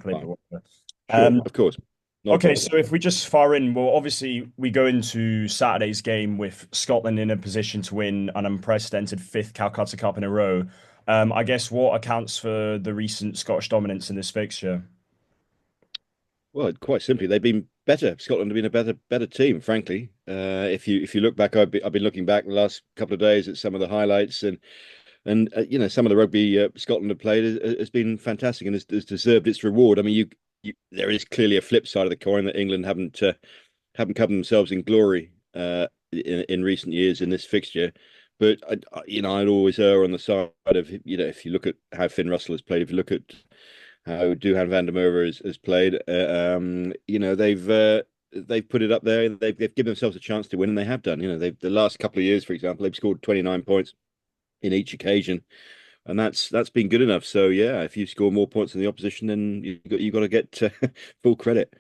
clip Fine. or whatever. Sure. Um, Of course. Not a okay, problem. so if we just fire in, well, obviously we go into Saturday's game with Scotland in a position to win an unprecedented fifth Calcutta Cup in a row. I guess what accounts for the recent Scottish dominance in this fixture? Well, quite simply, they've been better. Scotland have been a better team, frankly. If you look back, I've been looking back the last couple of days at some of the highlights, and some of the rugby Scotland have played has been fantastic and has deserved its reward. I mean, there is clearly a flip side of the coin that England haven't covered themselves in glory in recent years in this fixture. But I'd always err on the side of if you look at how Finn Russell has played, if you look at how Duhan van der Merwe has played, they've put it up there and they've given themselves a chance to win, and they have done. They've the last couple of years, for example, they've scored 29 points in each occasion, and that's been good enough. So yeah, if you score more points than the opposition, then you got to get full credit.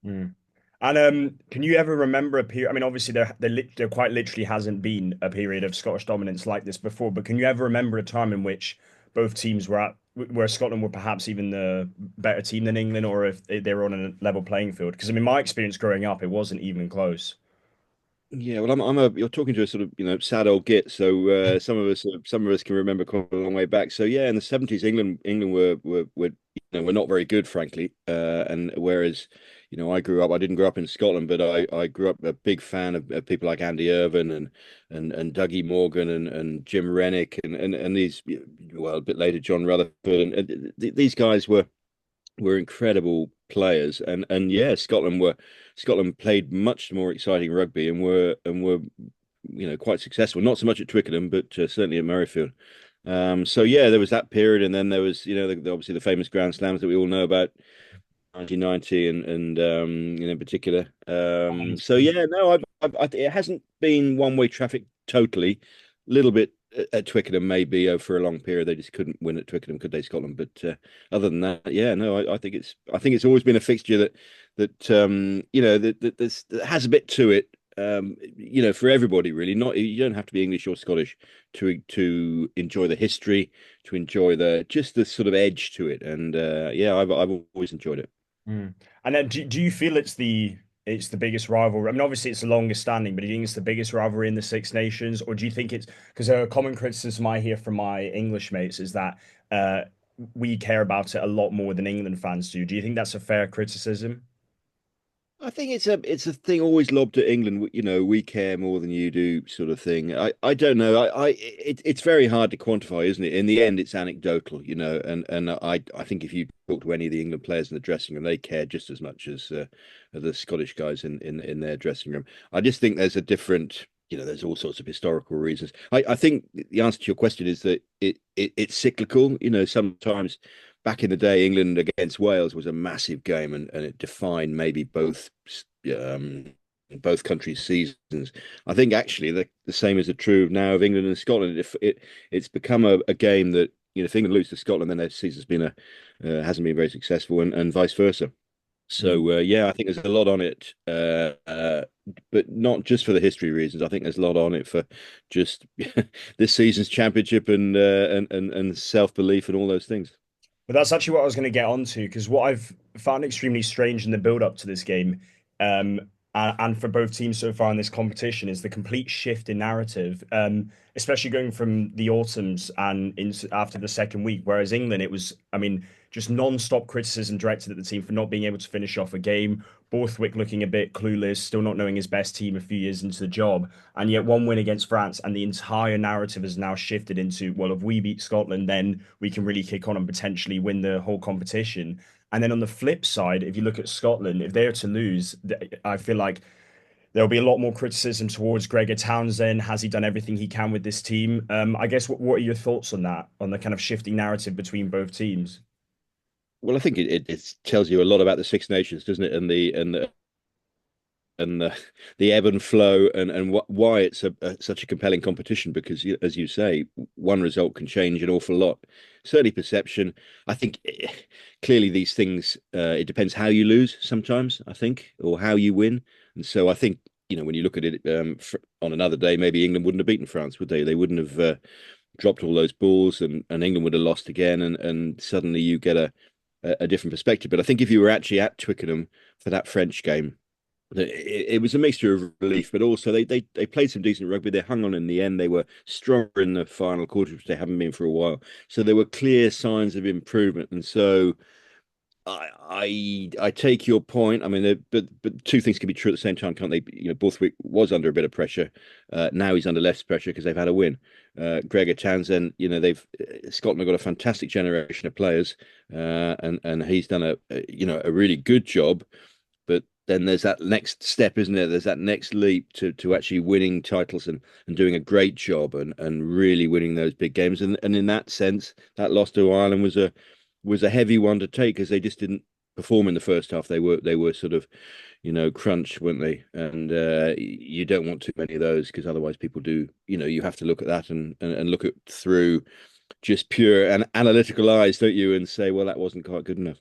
Mm. And can you ever remember a period? I mean, obviously there quite literally hasn't been a period of Scottish dominance like this before. But can you ever remember a time in which both teams were at where Scotland were perhaps even the better team than England, or if they were on a level playing field? Because I mean, my experience growing up, it wasn't even close. Yeah, well, you're talking to a sort of sad old git. So some of us can remember quite a long way back. So yeah, in the '70s, England were not very good, frankly. And whereas I didn't grow up in Scotland, but I grew up a big fan of people like Andy Irvine and Dougie Morgan and Jim Rennick and these, well, a bit later John Rutherford, and these guys were incredible players, and yeah, Scotland played much more exciting rugby and were quite successful. Not so much at Twickenham, but certainly at Murrayfield. So yeah, there was that period, and then there was obviously the famous Grand Slams that we all know about, 1990 and in particular. So yeah, no, it hasn't been one-way traffic totally. A little bit at Twickenham maybe for a long period. They just couldn't win at Twickenham, could they, Scotland? But other than that, yeah, no, I think it's always been a fixture that has a bit to it. For everybody really. Not you don't have to be English or Scottish to enjoy the history, to enjoy the sort of edge to it. And yeah, I've always enjoyed it. Mm. And then do you feel it's the biggest rivalry? I mean, obviously it's the longest standing, but do you think it's the biggest rivalry in the Six Nations, or do you think it's because a common criticism I hear from my English mates is that uh, we care about it a lot more than England fans do. Do you think that's a fair criticism? I think it's a thing always lobbed at England. We care more than you do, sort of thing. I don't know. It's very hard to quantify, isn't it? In the end, it's anecdotal, and I think if you talk to any of the England players in the dressing room, they care just as much as the Scottish guys in their dressing room. I just think there's a different. There's all sorts of historical reasons. I think the answer to your question is that it's cyclical. Sometimes back in the day, England against Wales was a massive game, and it defined maybe um, both countries' seasons. I think actually the same is true now of England and Scotland. If it's become a game that if England lose to Scotland, then their season's been hasn't been very successful, and vice versa. Mm. So yeah, I think there's a lot on it, but not just for the history reasons. I think there's a lot on it for just this season's championship and self belief and all those things. But that's actually what I was going to get onto because what I've found extremely strange in the build up to this game, and for both teams so far in this competition, is the complete shift in narrative, especially going from the autumns and into after the second week. Whereas England, it was, I mean, just non-stop criticism directed at the team for not being able to finish off a game. Borthwick looking a bit clueless, still not knowing his best team a few years into the job. And yet one win against France, and the entire narrative has now shifted into, well, if we beat Scotland, then we can really kick on and potentially win the whole competition. And then on the flip side, if you look at Scotland, if they're to lose, I feel like there'll be a lot more criticism towards Gregor Townsend. Has he done everything he can with this team? I guess what are your thoughts on that, on the kind of shifting narrative between both teams? Well, I think it tells you a lot about the Six Nations, doesn't it? And the ebb and flow and why it's such a compelling competition because as you say, one result can change an awful lot. Certainly perception. I think clearly these things it depends how you lose sometimes, I think, or how you win. And so I think when you look at it on another day, maybe England wouldn't have beaten France, would they? They wouldn't have dropped all those balls, and England would have lost again, and suddenly you get a a different perspective. But I think if you were actually at Twickenham for that French game, it was a mixture of relief, but also they played some decent rugby. They hung on in the end. They were stronger in the final quarter, which they haven't been for a while. So there were clear signs of improvement. And so I take your point. I mean, but two things can be true at the same time, can't they? You know, Borthwick was under a bit of pressure. Now he's under less pressure because they've had a win. Gregor Townsend, you know, they've Scotland have got a fantastic generation of players, and he's done a really good job. But then there's that next step, isn't there? There's that next leap to actually winning titles and doing a great job and really winning those big games. And in that sense, that loss to Ireland was a heavy one to take because they just didn't perform in the first half. They were sort of, crunched, weren't they? And you don't want too many of those because otherwise people do, you have to look at that and look at through just pure and analytical eyes, don't you? And say, well, that wasn't quite good enough.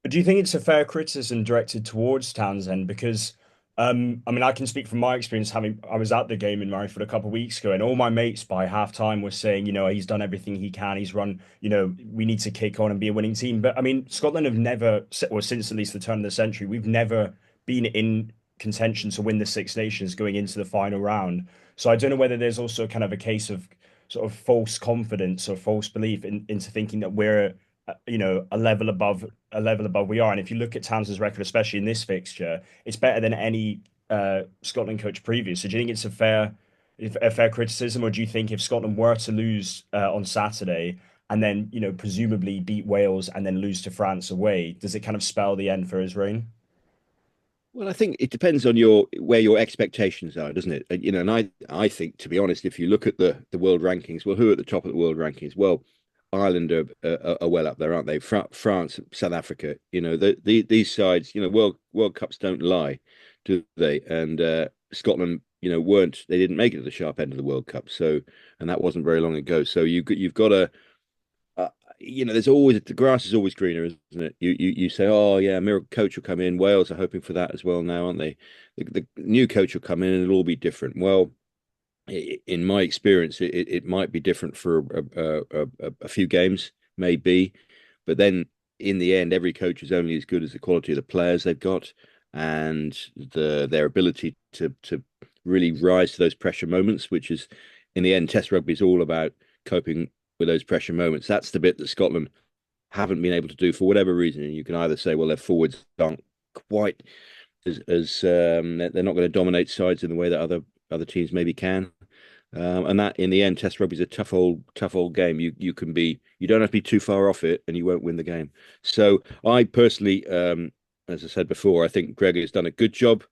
But do you think it's a fair criticism directed towards Townsend? Because, I mean, I can speak from my experience having, I was at the game in Murrayfield a couple of weeks ago, and all my mates by halftime were saying, he's done everything he can. He's run, we need to kick on and be a winning team. But I mean, Scotland have never, or since at least the turn of the century, we've never been in contention to win the Six Nations going into the final round. So I don't know whether there's also kind of a case of sort of false confidence or false belief into thinking that we're a level above we are. And if you look at Townsend's record, especially in this fixture, it's better than any Scotland coach previous. So do you think it's a fair criticism, or do you think if Scotland were to lose on Saturday and then presumably beat Wales and then lose to France away, does it kind of spell the end for his reign? Well, I think it depends on where your expectations are, doesn't it? And I think, to be honest, if you look at the world rankings, well, who are at the top of the world rankings? Well, Ireland are well up there, aren't they? France, South Africa, these sides, World Cups don't lie, do they? And Scotland, they didn't make it to the sharp end of the World Cup, so and that wasn't very long ago. So you've got to there's always the grass is always greener, isn't it? You say, oh yeah, a miracle coach will come in. Wales are hoping for that as well now, aren't they? The new coach will come in and it'll all be different. Well, in my experience, it might be different for a few games, maybe, but then in the end, every coach is only as good as the quality of the players they've got and their ability to really rise to those pressure moments, which is in the end, Test rugby is all about coping with those pressure moments. That's the bit that Scotland haven't been able to do for whatever reason. And you can either say, well, their forwards aren't quite as they're not going to dominate sides in the way that other teams maybe can. And that in the end, Test rugby is a tough old game. You don't have to be too far off it, and you won't win the game. So I personally, as I said before, I think Greg has done a good job.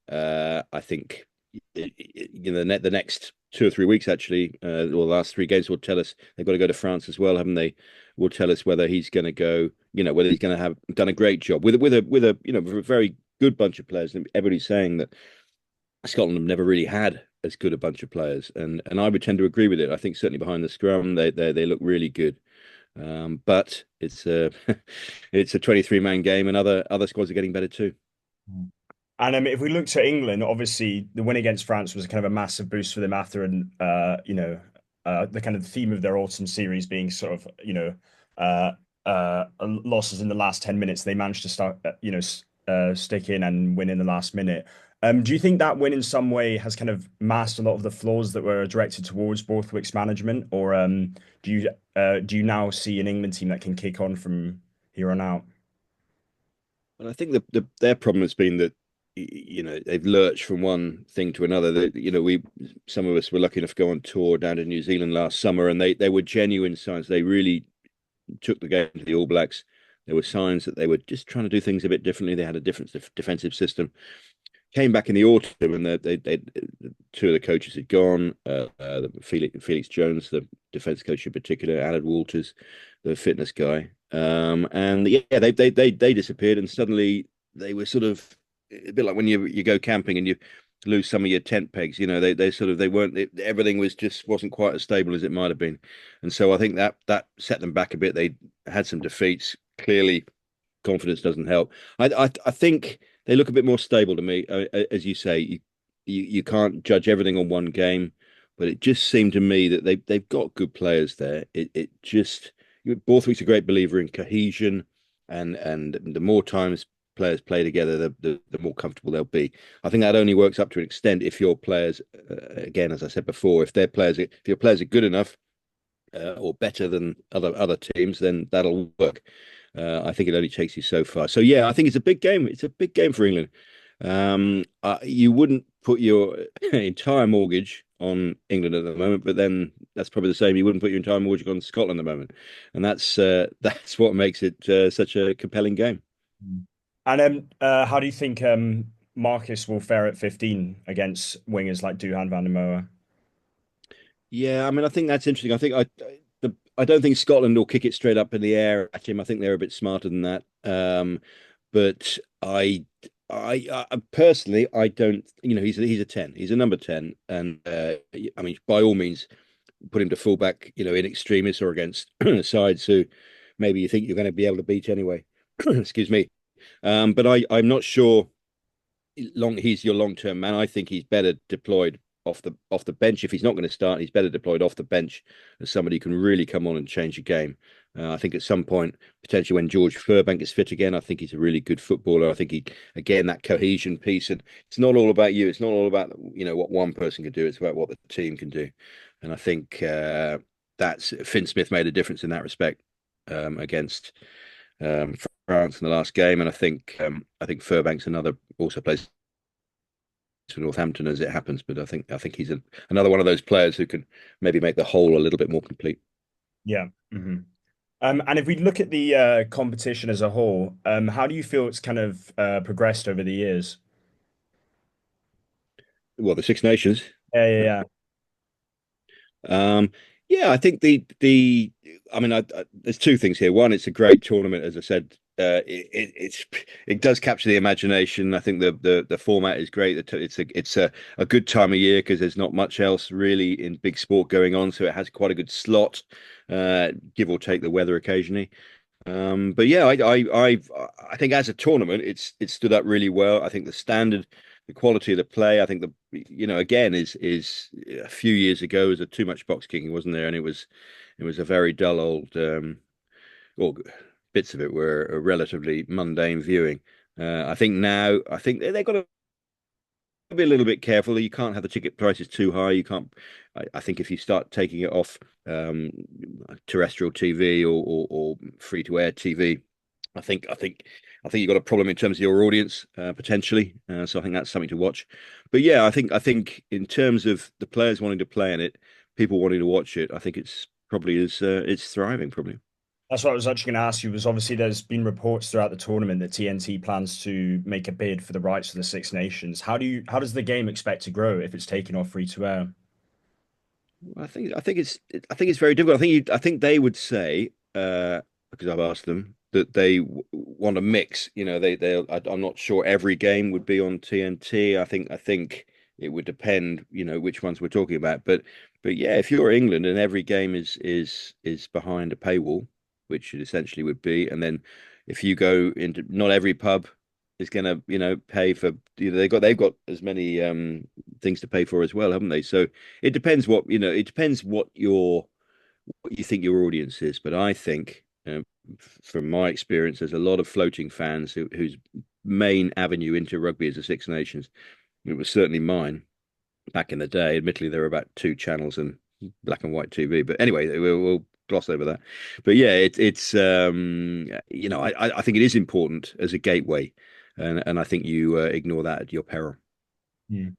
I think the next 2 or 3 weeks actually, or the last three games will tell us. They've got to go to France as well, haven't they? Will tell us whether he's going to go. Whether he's going to have done a great job with a very good bunch of players. And everybody's saying that Scotland have never really had as good a bunch of players, and I would tend to agree with it. I think certainly behind the scrum, they look really good. But it's a it's a 23-man game, and other squads are getting better too. And if we look to England, obviously the win against France was kind of a massive boost for them after, the kind of theme of their autumn series being sort of, uh, losses in the last 10 minutes. They managed to start, stick in and win in the last minute. Do you think that win in some way has kind of masked a lot of the flaws that were directed towards Borthwick's management, or do you now see an England team that can kick on from here on out? And I think their problem has been that they've lurched from one thing to another. We some of us were lucky enough to go on tour down to New Zealand last summer, and they were genuine signs. They really took the game to the All Blacks. There were signs that they were just trying to do things a bit differently. They had a different defensive system. Came back in the autumn, and they two of the coaches had gone. Felix Jones, the defense coach in particular, Alan Walters, the fitness guy, and yeah, they disappeared, and suddenly they were sort of a bit like when you go camping and you lose some of your tent pegs. They weren't. Everything wasn't quite as stable as it might have been, and so I think that set them back a bit. They had some defeats. Clearly, confidence doesn't help. I think they look a bit more stable to me. As you say, you can't judge everything on one game, but it just seemed to me that they've got good players there. It just Borthwick's a great believer in cohesion and the more times players play together, the more comfortable they'll be. I think that only works up to an extent if your players, again, as I said before, if your players are good enough or better than other teams, then that'll work. I think it only takes you so far. So yeah, I think it's a big game. It's a big game for England. You wouldn't put your entire mortgage on England at the moment, but then that's probably the same. You wouldn't put your entire mortgage on Scotland at the moment, and that's what makes it such a compelling game. Mm. And how do you think Marcus will fare at 15 against wingers like Duhan van der Moer? Yeah, I mean, I think that's interesting. I don't think Scotland will kick it straight up in the air at him. I think they're a bit smarter than that. But I personally, I don't. He's a 10. He's a number 10, and I mean, by all means, put him to fullback. In extremis or against sides who maybe you think you're going to be able to beat anyway. Excuse me. But I'm not sure he's your long term man. I think he's better deployed off the bench. If he's not going to start, he's better deployed off the bench as somebody who can really come on and change a game. I think at some point, potentially when George Furbank is fit again, I think he's a really good footballer. I think he again that cohesion piece, and it's not all about you. It's not all about what one person can do. It's about what the team can do, and I think that's Finn Smith made a difference in that respect against France in the last game, and I think Furbank's another also plays to Northampton as it happens, but I think he's another one of those players who can maybe make the whole a little bit more complete. Yeah. And if we look at the competition as a whole, how do you feel it's kind of progressed over the years? Well, the Six Nations. Yeah, yeah, yeah. Um, yeah, I think I mean, there's two things here. One, it's a great tournament, as I said. It does capture the imagination. I think the format is great. It's a good time of year because there's not much else really in big sport going on, so it has quite a good slot, give or take the weather occasionally. But yeah, I think as a tournament, it's stood up really well. I think the standard, the quality of the play, I think again is a few years ago was a too much box kicking, wasn't there? And it was a very dull old, or bits of it were a relatively mundane viewing. I think now, I think they've got to be a little bit careful. You can't have the ticket prices too high. You can't. I think if you start taking it off um, terrestrial TV or free to air TV, I think you've got a problem in terms of your audience potentially. So I think that's something to watch. But yeah, I think in terms of the players wanting to play in it, people wanting to watch it, I think it's thriving probably. That's what I was actually going to ask you, was obviously there's been reports throughout the tournament that TNT plans to make a bid for the rights to the Six Nations. How does the game expect to grow if it's taken off free to air? I think it's very difficult. I think they would say because I've asked them that they want a mix. I'm not sure every game would be on TNT. I think it would depend, which ones we're talking about. But yeah, if you're England and every game is behind a paywall, which it essentially would be, and then if you go into not every pub is going to pay for they've got as many things to pay for as well, haven't they? So it depends it depends what you think your audience is. But I think from my experience, there's a lot of floating fans whose main avenue into rugby is the Six Nations. It was certainly mine back in the day. Admittedly, there were about two channels and black and white TV. But anyway, we'll gloss over that. But yeah, I think it is important as a gateway, and I think you ignore that at your peril. Hmm.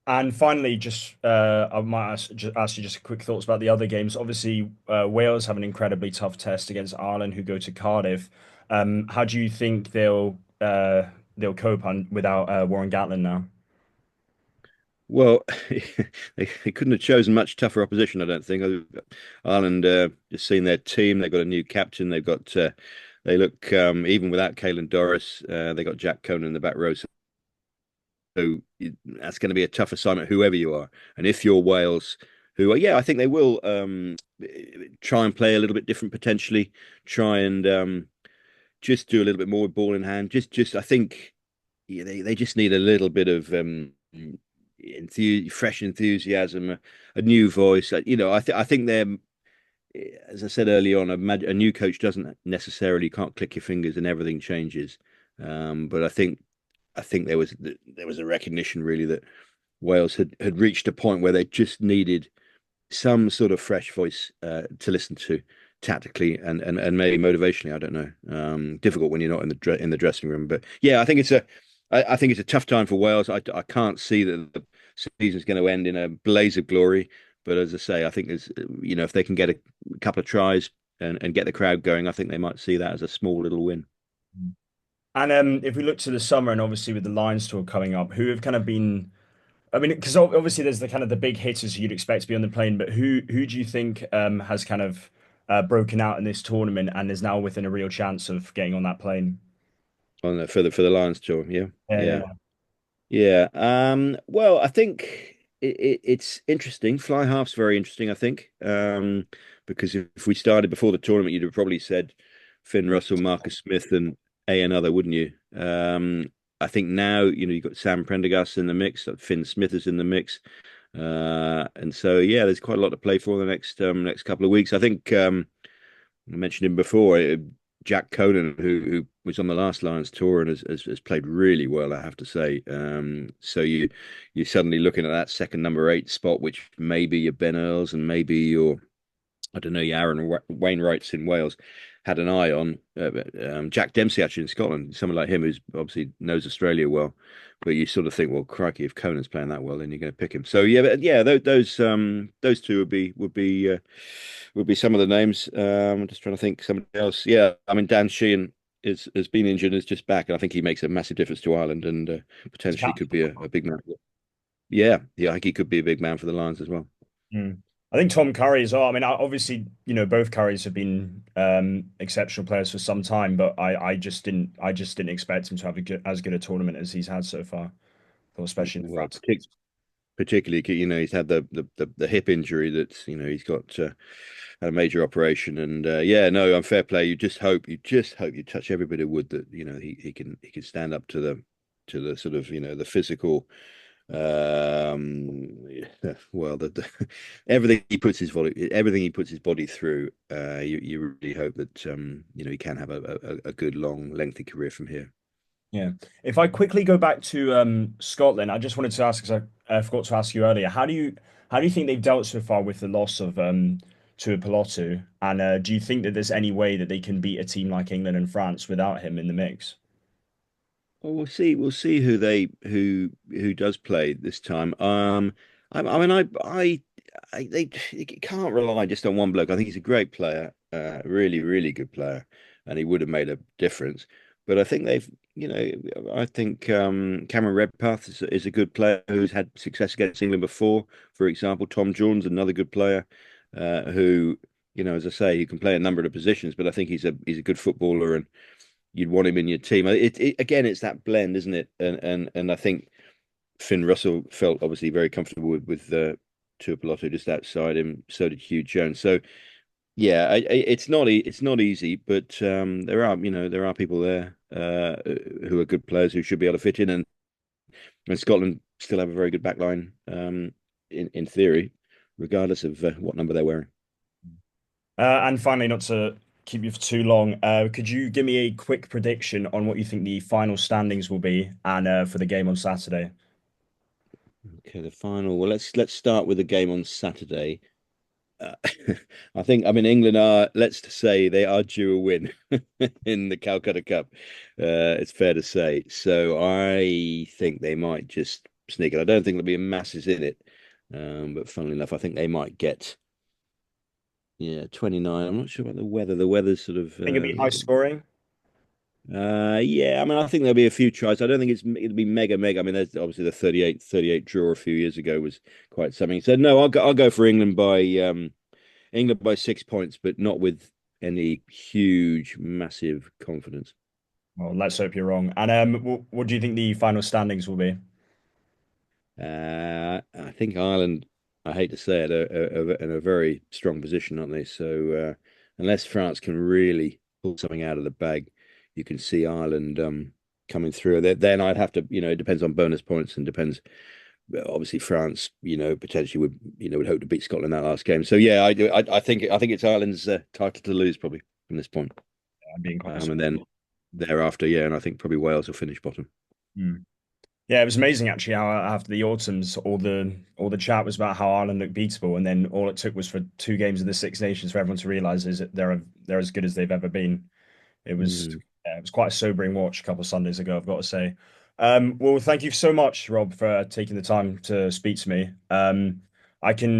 And finally, just I might ask you just quick thoughts about the other games. Obviously, Wales have an incredibly tough test against Ireland, who go to Cardiff. How do you think they'll cope without Warren Gatland now? Well, they couldn't have chosen much tougher opposition, I don't think. Ireland, just seen their team, they've got a new captain. They look even without Caelan Doris, they got Jack Conan in the back row. So that's going to be a tough assignment, whoever you are. And if you're Wales, yeah, I think they will try and play a little bit different potentially. Try and just do a little bit more with ball in hand. I think yeah, they just need a little bit of fresh enthusiasm, a new voice. I think they're as I said early on, a new coach doesn't necessarily can't click your fingers and everything changes. But I think there was a recognition really that Wales had reached a point where they just needed some sort of fresh voice to listen to tactically and maybe motivationally. I don't know. Difficult when you're not in the dressing room, but yeah, I think it's a tough time for Wales. I can't see that the season's going to end in a blaze of glory. But as I say, I think there's if they can get a couple of tries and get the crowd going, I think they might see that as a small little win. And if we look to the summer, and obviously with the Lions tour coming up, who have kind of been? I mean, because obviously there's the kind of the big hitters you'd expect to be on the plane, but who do you think has kind of broken out in this tournament and is now within a real chance of getting on that plane? For the Lions tour. Yeah, Yeah, yeah. yeah. Yeah. Well, I think it's interesting. Fly half's very interesting, I think. Because if we started before the tournament, you'd have probably said Finn Russell, Marcus Smith, and another, wouldn't you? I think now, you've got Sam Prendergast in the mix, Finn Smith is in the mix. And so yeah, there's quite a lot to play for the next couple of weeks. I think I mentioned him before. Jack Conan, who was on the last Lions tour and has played really well, I have to say. So you're suddenly looking at that second number 8 spot, which maybe your Ben Earls and maybe your I don't know, your Aaron Wainwrights in Wales had an eye on. Jack Dempsey actually in Scotland, someone like him who's obviously knows Australia well. But you sort of think, well, crikey, if Conan's playing that well, then you're going to pick him. So yeah, but yeah, those two would be some of the names. I'm just trying to think somebody else. Yeah, I mean Dan Sheehan has been injured and is just back, and I think he makes a massive difference to Ireland and It's potentially could be a big man. Yeah, yeah, I think he could be a big man for the Lions as well. Hmm. I think Tom Curry as well. I mean, obviously, both Currys have been exceptional players for some time, but I just didn't expect him to have as good a tournament as he's had so far, or especially in the Well, France. particularly, he's had the hip injury that he's got had a major operation, and yeah, no, on fair play. You just hope you touch every bit of wood that he can stand up to the sort of the physical. Well, everything he puts his body through. You really hope that he can have a good long lengthy career from here. Yeah. If I quickly go back to Scotland, I just wanted to ask, because I forgot to ask you earlier, how do you think they've dealt so far with the loss of Tuipulotu? And do you think that there's any way that they can beat a team like England and France without him in the mix? Well, we'll see. We'll see who does play this time. I mean, they can't rely just on one bloke. I think he's a great player, really, really good player, and he would have made a difference. But I think I think Cameron Redpath is a good player who's had success against England before. For example, Tom Jones, another good player, who, as I say, he can play a number of positions. But I think he's a good footballer, and you'd want him in your team. Again, it's that blend, isn't it? And I think Finn Russell felt obviously very comfortable with Tuipulotu just outside him. So did Hugh Jones. So yeah, it's not easy, but there are people there who are good players who should be able to fit in, and Scotland still have a very good backline in theory, regardless of what number they're wearing. And finally, not to keep you for too long, could you give me a quick prediction on what you think the final standings will be and for the game on Saturday? Okay, the final. Well, let's start with the game on Saturday. Uh, I mean, England are, let's say, they are due a win in the Calcutta Cup. It's fair to say. So I think they might just sneak it. I don't think there'll be masses in it. But funnily enough, I think they might get, yeah, 29. I'm not sure about the weather. The weather's sort of, Think it'll be high scoring. yeah, I mean, I think there'll be a few tries. I don't think it'll be mega, mega. I mean, there's obviously the 38 draw a few years ago was quite something. So no, I'll go for England by 6 points, but not with any huge, massive confidence. Well, let's hope you're wrong. And what do you think the final standings will be? I think Ireland, I hate to say it, are in a very strong position, aren't they? So unless France can really pull something out of the bag, you can see Ireland coming through. Then I'd have to, it depends on bonus points and depends obviously France, potentially would hope to beat Scotland in that last game. So yeah, I do. I think it's Ireland's title to lose probably from this point. I'm being quite And then thereafter, yeah, and I think probably Wales will finish bottom. Mm. Yeah, it was amazing actually how after the autumns, all the chat was about how Ireland looked beatable, and then all it took was for two games of the Six Nations for everyone to realise is that they're as good as they've ever been. It was Mm. yeah, it was quite a sobering watch a couple of Sundays ago, I've got to say. Well, thank you so much, Rob, for taking the time to speak to me. I can